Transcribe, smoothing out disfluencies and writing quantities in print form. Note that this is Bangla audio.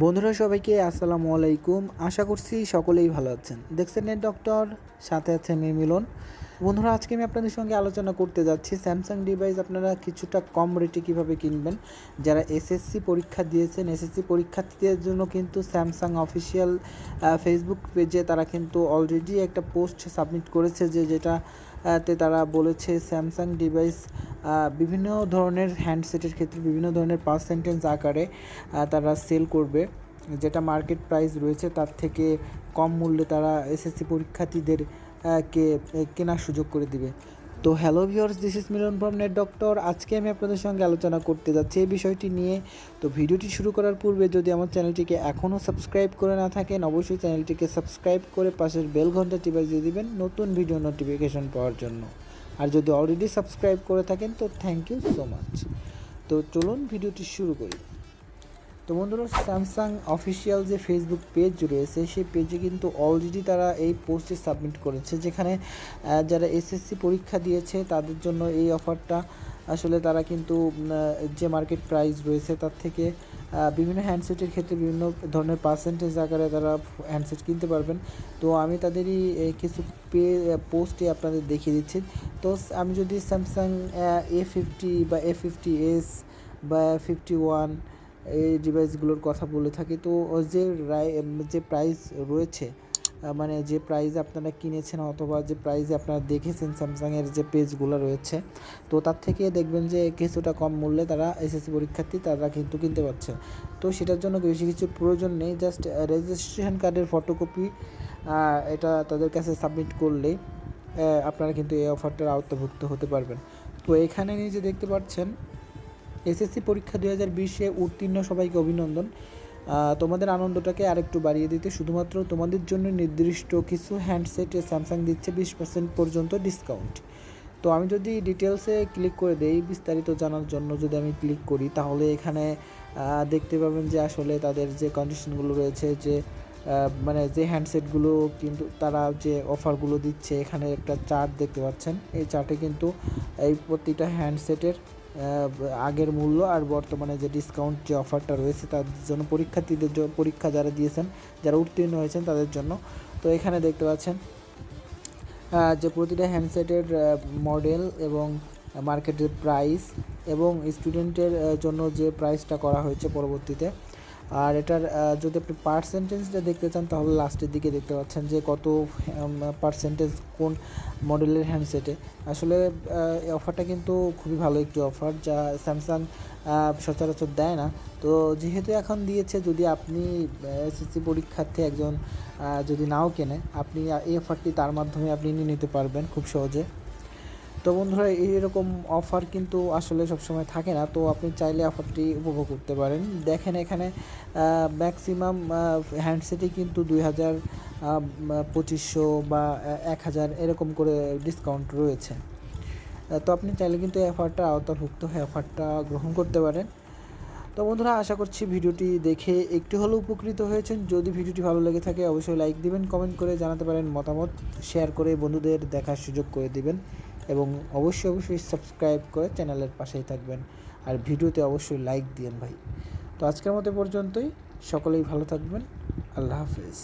বন্ধুরা সবাইকে আসসালামু আলাইকুম। আশা করছি সকলেই ভালো আছেন। দেখছেন নেট ডক্টর, সাথে আছে আমি মিলন। বন্ধুরা আজকে আমি আপনাদের সঙ্গে আলোচনা করতে যাচ্ছি স্যামসাং ডিভাইস আপনারা কিছুটা কম রেটে কীভাবে কিনবেন। যারা এসএসসি পরীক্ষা দিয়েছেন, এসএসসি পরীক্ষার্থীদের জন্য কিন্তু স্যামসাং অফিসিয়াল ফেসবুক পেজে তারা কিন্তু অলরেডি একটা পোস্ট সাবমিট করেছে যেটাতে তারা বলেছে স্যামসাং ডিভাইস বিভিন্ন ধরনের হ্যান্ডসেটের ক্ষেত্রে বিভিন্ন ধরনের পার্সেন্টেজ আকারে তারা সেল করবে, যেটা মার্কেট প্রাইস রয়েছে তার থেকে কম মূল্যে তারা এসএসসি পরীক্ষার্থীদের কেনার সুযোগ করে দিবে। তো hello viewers, this is Milon from Net Doctor. আজকে আমি আপনাদের সঙ্গে আলোচনা করতে যাচ্ছি এই বিষয়টি নিয়ে। তো ভিডিওটি শুরু করার পূর্বে যদি আমার চ্যানেলটিকে এখনও সাবস্ক্রাইব করে না থাকেন, অবশ্যই চ্যানেলটিকে সাবস্ক্রাইব করে পাশের বেল ঘন্টাটি বাজিয়ে দিবেন নতুন ভিডিও নোটিফিকেশন পাওয়ার জন্য। আর যদি অলরেডি সাবস্ক্রাইব করে থাকেন তো থ্যাংক ইউ সো মাচ। তো চলুন ভিডিওটি শুরু করি। তো বন্ধুরা, স্যামসাং অফিসিয়াল যে ফেসবুক পেজ রয়েছে সেই পেজে কিন্তু অলরেডি তারা এই পোস্টে সাবমিট করেছে, যেখানে যারা এসএসসি পরীক্ষা দিয়েছে তাদের জন্য এই অফারটা আসলে তারা কিন্তু যে মার্কেট প্রাইস রয়েছে তার থেকে বিভিন্ন হ্যান্ডসেটের ক্ষেত্রে বিভিন্ন ধরনের পার্সেন্টেজ আকারে তারা হ্যান্ডসেট কিনতে পারবেন। তো আমি তাদেরই কিছু পোস্টে আপনাদের দেখিয়ে দিচ্ছি। তো আমি যদি স্যামসাং A50 বা A50s বা 51 এই ডিভাইসগুলোর কথা বলে থাকি, তো যে প্রাইস রয়েছে, মানে যে প্রাইসে আপনারা কিনেছেন অথবা যে প্রাইসে আপনারা দেখেছেন স্যামসাংয়ের যে পেজগুলো রয়েছে, তো তার থেকে দেখবেন যে কিছুটা কম মূল্যে তারা এসএসসি পরীক্ষার্থী তারা কিন্তু কিনতে পারছে। তো সেটার জন্য বেশি কিছু প্রয়োজন নেই, জাস্ট রেজিস্ট্রেশন কার্ডের ফটোকপি এটা তাদের কাছে সাবমিট করলেই আপনারা কিন্তু এই অফারটার আওতাভুক্ত হতে পারবেন। তো এখানে নিজে দেখতে পাচ্ছেন এসএসসি পরীক্ষা 2020-এ উত্তীর্ণ সবাইকে অভিনন্দন। তোমাদের আনন্দটাকে আরেকটু বাড়িয়ে দিতে শুধুমাত্র তোমাদের জন্য নির্দিষ্ট কিছু হ্যান্ডসেটে স্যামসাং দিচ্ছে 20% পর্যন্ত ডিসকাউন্ট। তো আমি যদি ডিটেলসে ক্লিক করে দেই, বিস্তারিত জানার জন্য যদি আমি ক্লিক করি, তাহলে এখানে দেখতে পাবেন যে আসলে তাদের যে কন্ডিশনগুলো রয়েছে, যে মানে যে হ্যান্ডসেটগুলো কিন্তু তারা যে অফারগুলো দিচ্ছে, এখানে একটা চার্ট দেখতে পাচ্ছেন। এই চার্টে কিন্তু এই প্রতিটা হ্যান্ডসেটের আগের মূল্য আর বর্তমানে যে ডিসকাউন্ট যে অফারটা রয়েছে তার জন্য পরীক্ষার্থীদের পরীক্ষা যারা দিয়েছেন, যারা উত্তীর্ণ হয়েছেন তাদের জন্য। তো এখানে দেখতে পাচ্ছেন যে প্রতিটা হ্যান্ডসেটের মডেল এবং মার্কেটের প্রাইস এবং স্টুডেন্টের জন্য যে প্রাইসটা করা হয়েছে পরবর্তীতে। আর এটার যদি আপনি পার্সেন্টেজটা দেখতে চান তাহলে লাস্টের দিকে দেখতে পাচ্ছেন যে কত পার্সেন্টেজ কোন মডেলের হ্যান্ডসেটে। আসলে এই অফারটা কিন্তু খুবই ভালো একটি অফার, যা স্যামসাং সচরাচর দেয় না। তো যেহেতু এখন দিয়েছে, যদি আপনি এসএসসি পরীক্ষার্থী একজন যদি নাও কেনে, আপনি এই অফারটি তার মাধ্যমে আপনি নিয়ে নিতে পারবেন খুব সহজে। তো বন্ধুরা, এইরকম অফার কিন্তু আসলে সবসময় থাকে না, তো আপনি চাইলে অফারটি উপভোগ করতে পারেন। দেখেন এখানে ম্যাক্সিমাম হ্যান্ডসেটে কিন্তু 2000, 2500 বা 1000 এরকম করে ডিসকাউন্ট রয়েছে। তো আপনি চাইলে কিন্তু এই অফারটা আওতাভুক্ত হয়ে অফারটা গ্রহণ করতে পারেন। তো বন্ধুরা, আশা করছি ভিডিওটি দেখে একটু হলেও উপকৃত হয়েছেন। যদি ভিডিওটি ভালো লেগে থাকে অবশ্যই লাইক দিবেন, কমেন্ট করে জানাতে পারেন মতামত, শেয়ার করে বন্ধুদের দেখার সুযোগ করে দিবেন এবং অবশ্যই সাবস্ক্রাইব করে চ্যানেলের পাশেই থাকবেন। আর ভিডিওতে অবশ্যই লাইক দিয়েন ভাই। তো আজকের মতো পর্যন্তই, সকলেই ভালো থাকবেন। আল্লাহ হাফেজ।